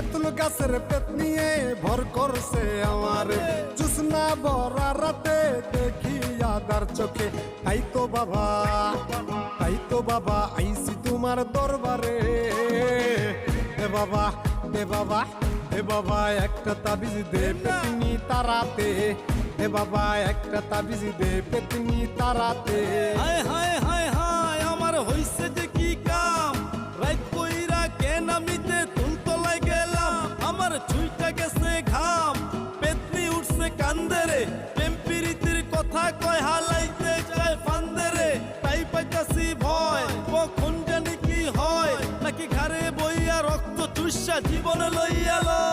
তেঁতুল গাছের পেট নিয়ে ভর করছে আমার জুসনা ভরা রাতে দেখি আদার চোখে তাই তো বাবা আইসি তোমার দরবারে দে বাবা দে বাবা দে বাবা একটা তাবিজ দে পেতনি তারাতে দে বাবা একটা তাবিজ দে পেতনি তারাতে হায় হায় হায় হায় আমার হইছে যে কি কাম রাত কইরা কেন আমিতে তুলতলায় গেলাম আমার ছুইটা গেছে ঘাম পেতনি উঠছে কান্দরে টেম্পিরিতির কথা কয় হালাইতে যায় ফান্দরে তাই পাইতাছি ভয় কখন জানি কি হয় নাকি ঘরে বইয়া রক্ত চুষা জীবন লইয়া লয়